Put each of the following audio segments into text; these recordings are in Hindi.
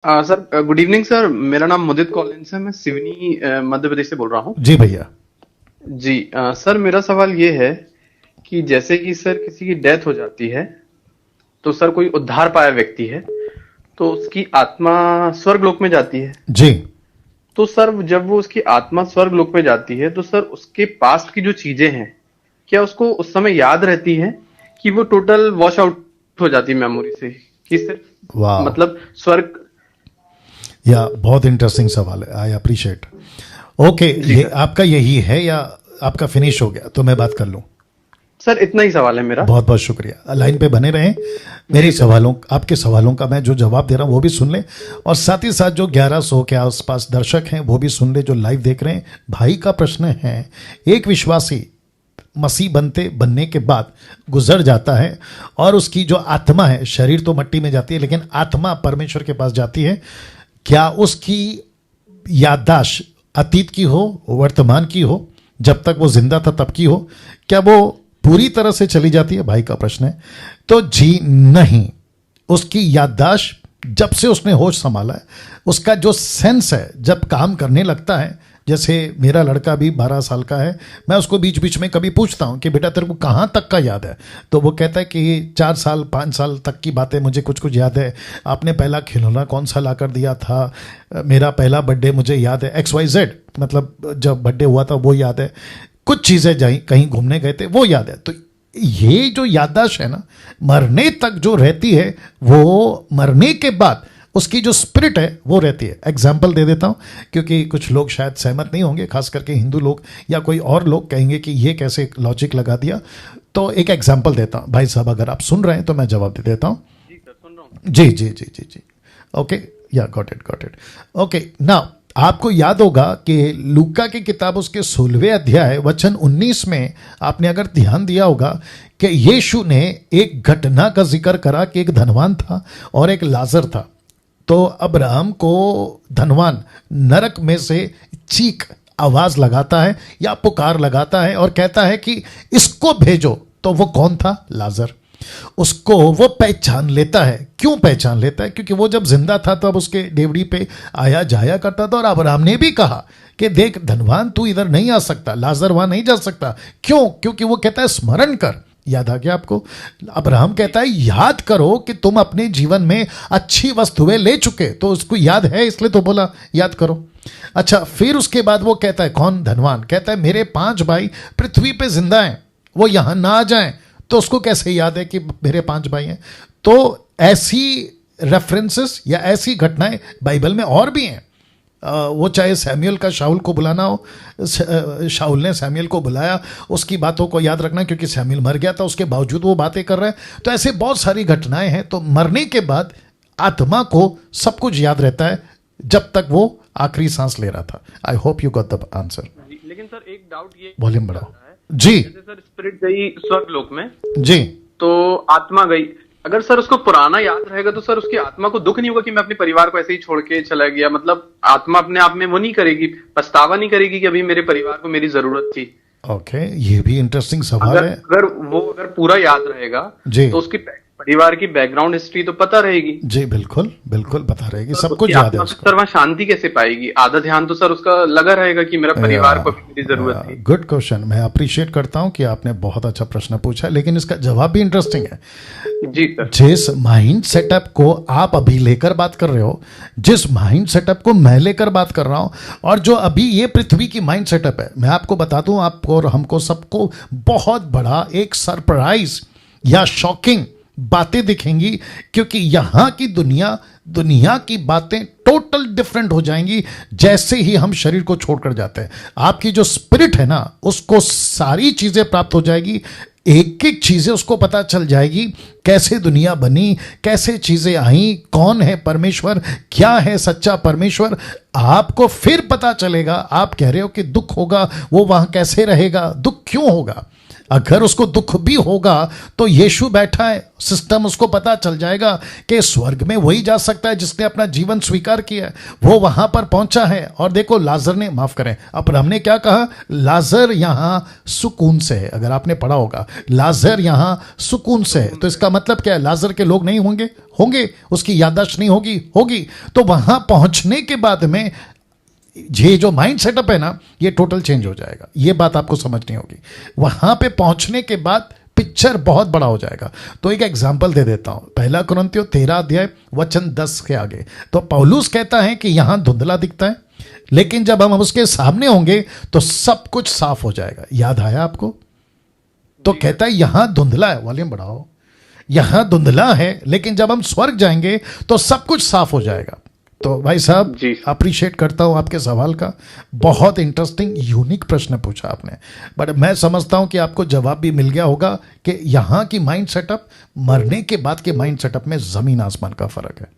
Sir good evening sir. मेरा नाम मुदित कॉलिंस है। मैं सिवनी मध्य प्रदेश से बोल रहा हूँ। जी भैया। जी सर, मेरा सवाल ये है कि जैसे कि सर किसी की डेथ हो जाती है तो सर कोई उद्धार पाया व्यक्ति है तो उसकी आत्मा स्वर्ग लोक में जाती है। जी। तो सर जब वो उसकी आत्मा स्वर्ग लोक में जाती है तो सर उसके पास्ट की जो चीजें हैं क्या उसको उस समय याद रहती हैं कि वो टोटल वॉश आउट हो जाती है मेमोरी से, कि सिर्फ वाह। मतलब स्वर्ग। या बहुत इंटरेस्टिंग सवाल है, आई अप्रिशिएट। ओके, जी ये सर। आपका यही है या आपका फिनिश हो गया तो मैं बात कर लूं? सर इतना ही सवाल है मेरा। बहुत बहुत शुक्रिया, लाइन पे बने रहें। जी मेरे सर। सवालों, आपके सवालों का मैं जो जवाब दे रहा हूं वो भी सुन लें, और साथ ही साथ जो 1100 के आसपास दर्शक हैं वो भी सुन लें जो लाइव देख रहे हैं। भाई का प्रश्न है, एक विश्वासी मसीह बनने के बाद गुजर जाता है और उसकी जो आत्मा है, शरीर तो मट्टी में जाती है लेकिन आत्मा परमेश्वर के पास जाती है, क्या उसकी याददाश्त अतीत की हो, वर्तमान की हो, जब तक वो जिंदा था तब की हो, क्या वो पूरी तरह से चली जाती है? भाई का प्रश्न है। तो जी नहीं, उसकी याददाश्त जब से उसने होश संभाला है, उसका जो सेंस है जब काम करने लगता है, जैसे मेरा लड़का भी 12 साल का है, मैं उसको बीच बीच में कभी पूछता हूँ कि बेटा तेरे को कहाँ तक का याद है, तो वो कहता है कि 4 साल 5 साल तक की बातें मुझे कुछ कुछ याद है। आपने पहला खिलौना कौन सा ला कर दिया था, मेरा पहला बर्थडे मुझे याद है, XYZ, मतलब जब बर्थडे हुआ था वो याद है, कुछ चीज़ें जाई कहीं घूमने गए थे वो याद है। तो ये जो याददाश्त है ना, मरने तक जो रहती है, वो मरने के बाद उसकी जो स्पिरिट है वो रहती है। एग्जाम्पल दे देता हूँ क्योंकि कुछ लोग शायद सहमत नहीं होंगे, खास करके हिंदू लोग या कोई और लोग कहेंगे कि ये कैसे लॉजिक लगा दिया। तो एक एग्जाम्पल देता हूँ भाई साहब, अगर आप सुन रहे हैं तो मैं जवाब दे देता हूँ। जी सर, सुन रहा हूँ। जी जी जी जी जी। ओके, या got it got it. Okay, now आपको याद होगा कि लूका की किताब उसके 16वें अध्याय वचन 19 में आपने अगर ध्यान दिया होगा कि यीशु ने एक घटना का जिक्र करा कि एक धनवान था और एक लाजर था। तो अब्राहम को धनवान नरक में से चीख आवाज लगाता है या पुकार लगाता है और कहता है कि इसको भेजो। तो वो कौन था? लाजर। उसको वो पहचान लेता है। क्यों पहचान लेता है? क्योंकि वो जब जिंदा था तब उसके डेवड़ी पे आया जाया करता था, और अब्राहम ने भी कहा कि देख धनवान तू इधर नहीं आ सकता, लाजर वहां नहीं जा सकता। क्यों? क्योंकि वो कहता है स्मरण कर। याद आ गया आपको? अब्राहम कहता है याद करो कि तुम अपने जीवन में अच्छी वस्तुएं ले चुके, तो उसको याद है इसलिए तो बोला याद करो। अच्छा, फिर उसके बाद वो कहता है, कौन? धनवान कहता है मेरे 5 भाई पृथ्वी पे जिंदा हैं, वो यहां ना आ जाएं। तो उसको कैसे याद है कि मेरे 5 भाई हैं? तो ऐसी रेफरेंसेस या ऐसी घटनाएं बाइबल में और भी हैं। वो चाहे सैमुअल का शाऊल को बुलाना हो, शाऊल ने सैमुअल को बुलाया, उसकी बातों को याद रखना क्योंकि सैमुअल मर गया था, उसके बावजूद वो बातें कर रहे हैं। तो ऐसे बहुत सारी घटनाएं हैं। तो मरने के बाद आत्मा को सब कुछ याद रहता है जब तक वो आखिरी सांस ले रहा था। I hope you got the answer. जी, लेकिन सर एक डाउट ये वॉल्यूम चल बढ़ाओ। रहा है, जी जैसे सर स्पिरिट गई स्वर्ग लोक में जी। तो आत्मा गई, अगर सर उसको पुराना याद रहेगा तो सर उसकी आत्मा को दुख नहीं होगा कि मैं अपने परिवार को ऐसे ही छोड़ के चला गया? मतलब आत्मा अपने आप में वो नहीं करेगी, पछतावा नहीं करेगी कि अभी मेरे परिवार को मेरी जरूरत थी? ओके, ये भी इंटरेस्टिंग सवाल अगर है। अगर पूरा याद रहेगा जी तो उसकी परिवार की बैकग्राउंड हिस्ट्री तो पता रहेगी। जी, बिल्कुल बिल्कुल पता रहेगी, तो सब उसकी कुछ याद है आत्मा उसको। सर वहां शांति कैसे पाएगी? आधा ध्यान तो सर उसका लगा रहेगा कि मेरा परिवार को भी मेरी जरूरत थी। गुड क्वेश्चन, मैं अप्रिशिएट करता हूं कि आपने बहुत अच्छा प्रश्न पूछा, लेकिन इसका जवाब भी इंटरेस्टिंग है। जी सर। जिस माइंड सेटअप को आप अभी लेकर बात कर रहे हो, जिस माइंड सेटअप को मैं लेकर बात कर रहा हूं, और जो अभी ये पृथ्वी की माइंड सेटअप है, मैं आपको बता दूं, आपको और हमको सबको बहुत बड़ा एक सरप्राइज या शॉकिंग बातें दिखेंगी, क्योंकि यहां की दुनिया की बातें टोटल डिफरेंट हो जाएंगी जैसे ही हम शरीर को छोड़कर जाते हैं। आपकी जो स्पिरिट है ना, उसको सारी चीजें प्राप्त हो जाएगी, एक एक चीजें उसको पता चल जाएगी, कैसे दुनिया बनी, कैसे चीजें आई, कौन है परमेश्वर, क्या है सच्चा परमेश्वर। आपको फिर पता चलेगा। आप कह रहे हो कि दुख होगा, वो वहां कैसे रहेगा? दुख क्यों होगा? अगर उसको दुख भी होगा तो यीशु बैठा है, सिस्टम उसको पता चल जाएगा कि स्वर्ग में वही जा सकता है जिसने अपना जीवन स्वीकार किया है, वो वहां पर पहुंचा है। और देखो लाजर ने, माफ करें, अब हमने क्या कहा, लाजर यहां सुकून से है। अगर आपने पढ़ा होगा लाजर यहां सुकून से है, तो इसका मतलब क्या है, लाजर के लोग नहीं होंगे, होंगे, उसकी याददाश्त नहीं होगी, होगी। तो वहां पहुंचने के बाद में ये जो माइंड सेटअप है ना, ये टोटल चेंज हो जाएगा। ये बात आपको समझनी होगी। वहां पे पहुंचने के बाद पिक्चर बहुत बड़ा हो जाएगा। तो एक एग्जांपल दे देता हूं, पहला कुरिन्थियों 13 अध्याय वचन 10 के आगे। तो पौलुस कहता है कि यहां धुंधला दिखता है, लेकिन जब हम उसके सामने होंगे तो सब कुछ साफ हो जाएगा। याद आया आपको? तो कहता है यहां धुंधला है, वॉल्यूम बढ़ाओ, यहां धुंधला है, लेकिन जब हम स्वर्ग जाएंगे तो सब कुछ साफ हो जाएगा। तो भाई साहब अप्रिशिएट करता हूं आपके सवाल का, बहुत इंटरेस्टिंग यूनिक प्रश्न पूछा आपने, बट मैं समझता हूं कि आपको जवाब भी मिल गया होगा कि यहां की माइंड सेटअप मरने के बाद के माइंड सेटअप में जमीन आसमान का फर्क है।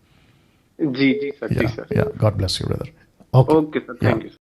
जी जी सर, जी sir. God bless you brother. Okay sir, thank you.